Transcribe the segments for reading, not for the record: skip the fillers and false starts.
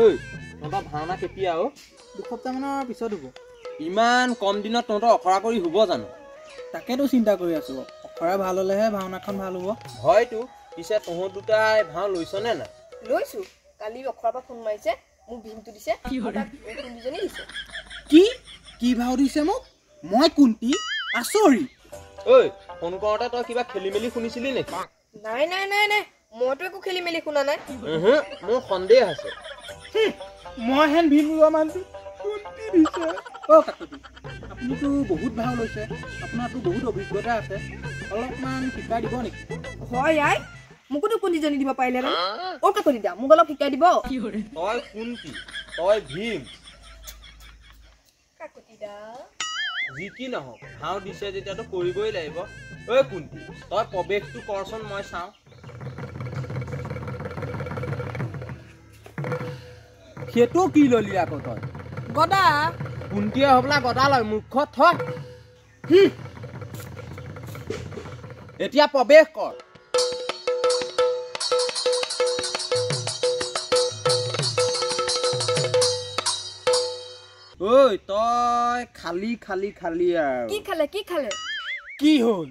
ঐ তহঁতৰ ভাওনা কেতিয়া অ' 2 সপ্তাহমানৰ পিছত হ'ব। ইমান কম দিনত তহঁতৰ অখৰা কৰি হ'ব জানো? তাকেতো চিন্তা কৰি আছো। অখৰা ভাল হ'লেহে ভাওনাখন ভাল হ'ব। হয়তো পিছে তহঁত দুটাই ভাও লৈছনে নাই? লৈছো। কালি অখৰাৰ পৰা ফোন মাৰিছে, মোক ভীমটো দিছে, কুন্তিজনী দিছে। কি ভাও দিছে মোক? মই কুন্তি? আচৰিত। ঐ ফোন কৰোঁতে তই কিবা খেলি মেলি শুনিছিলি নেকি? নাই নাই নাই নাই, মইতো একো খেলি মেলি শুনা নাই। মোৰ সন্দেহ আছে। মই হেন ভীম লোৱা মানুহটো কুন্তি দিছে। অ' কাকতি, আপুনিতো বহুত ভাও লৈছে, আপোনাৰতো বহুত অভিজ্ঞতা আছে, অলপমান শিকাই দিব নেকি? হয় আই, মোকোতো কুন্তিজনী দিব পাৰিলে ন? অ' কাকতি দা, মোক অলপ শিকাই দিব। তই কুন্তি, তই ভীম। কাকতি দা যি কি নহওক ভাও দিছে যেতিয়াতো কৰিবই লাগিব। ঐ কুন্তি, তই প্ৰৱেশটো কৰচোন মই চাওঁ। সেইটো কি ললি আকৌ তই? গদা। কুন্তিয়ে হবলা গদা লয়, মূৰ্খ থ। এতিয়া প্ৰৱেশ কৰ। ঐ তই খালি আৰু কি খালে? কি হ'ল?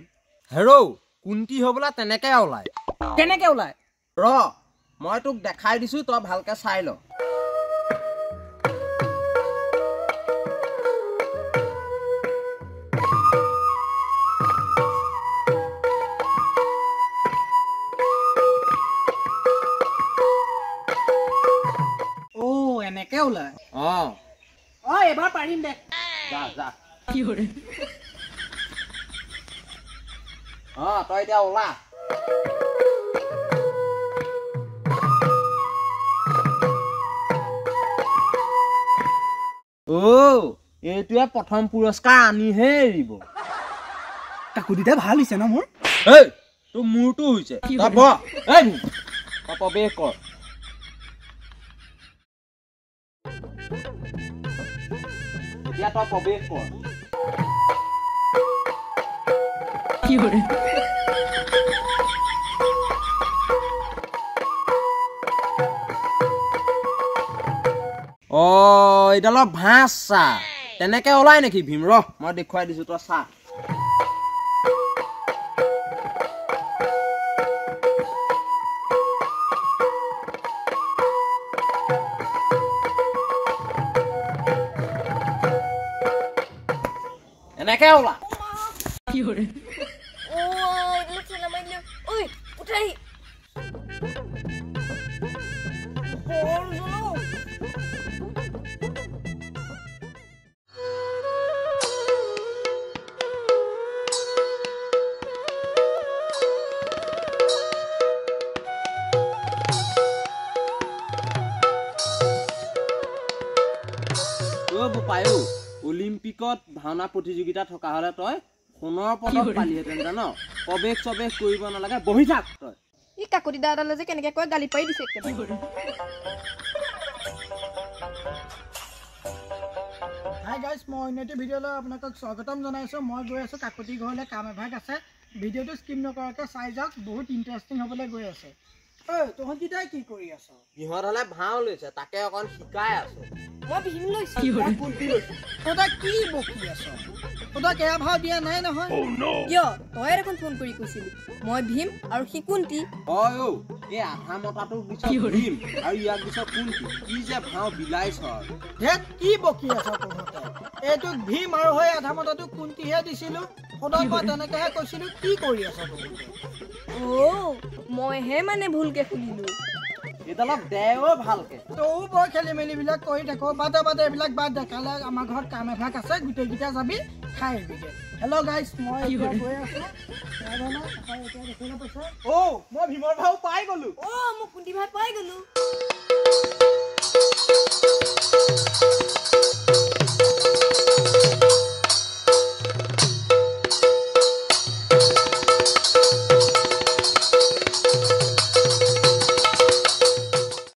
হেৰৌ কুন্তি হবলা তেনেকে ওলাই। কেনেকে ওলাই? ৰ মই তোক দেখাই দিছো, তই ভালকে চাই ল। এনেকে ওলাই? অ এবাৰ পাৰিম দে। যা তই এতিয়া ওলা। এইটোৱে প্ৰথম পুৰস্কাৰ আনিহে এৰিব। কাকুতিটা ভাল হৈছে ন মোৰ? তোৰ মূৰটো হৈছে। তই বহ, তই প্ৰৱেশ কৰ। এতিয়া তই প্ৰৱেশ কৰ। এইডালৰ ভাঁজ চা, তেনেকে ওলাই নেকি ভীম? ৰ মই দেখুৱাই দিছো, তই চা। এনেকে ওলা। পায়ো অলিম্পিকত ভাওনা প্ৰতিযোগিতা থকা হলে তই সোণৰ পদক পালিহেঁতেন জান। প্ৰৱেশ কৰিব নালাগে, বহি থাক তই। ই কাকতি দাদালে যে কেনেকে কয় গালি পাৰি দিছে একেবাৰে। হাই গাইজ, মই অন্য এটা ভিডিঅ'লৈ আপোনালোকক স্বাগতম জনাইছোঁ। মই গৈ আছোঁ কাকতি ঘৰলৈ, কাম এভাগ আছে। ভিডিঅ'টো স্কিপ নকৰাকৈ চাই যাওক, বহুত ইণ্টাৰেষ্টিং হ'বলৈ গৈ আছে। তহঁতিটাই কি কৰি আছ? সিহঁত হলে ভাও লৈছে, তাকে অকণ শিকাই আছো। মই ভীম লৈছো। তই কি বকি আছ? তই কেয়া ভাও দিয়া নাই নহয়। কিয়? তই দেখোন ফোন কৰি কৈছিলি মই ভীম আৰু সি কুন্তি। এই আধা মতাটোক দিছ ভীম আৰু ইয়াক দিছ কুন্তি। কি যে ভাও বিলাইছ। কি বকি আছ তহঁতে? এইটোক ভীম আৰু হৈ আধা মতাটোক কুন্তিহে দিছিলো। সদায় মই তেনেকেহে কৈছিলো। কি কৰি আছ তহঁতে? মইহে মানে ভুলকে শুনিলো। এইডালক দেও ভালকে। তও বৰ খেলি মেলি বিলাক কৰি থাকো। বাদে এইবিলাক বাদ দে। কাইলৈ আমাৰ ঘৰত কাম এভাগ আছে, গোটেইকেইটা যাবি, খাই আহিবিগে। হেল্ল' গাইজ, মই এতিয়া গৈ আছো। মই ভীমৰ ভাও পাই গলো। মোক কুন্তি ভাও পাই গলো।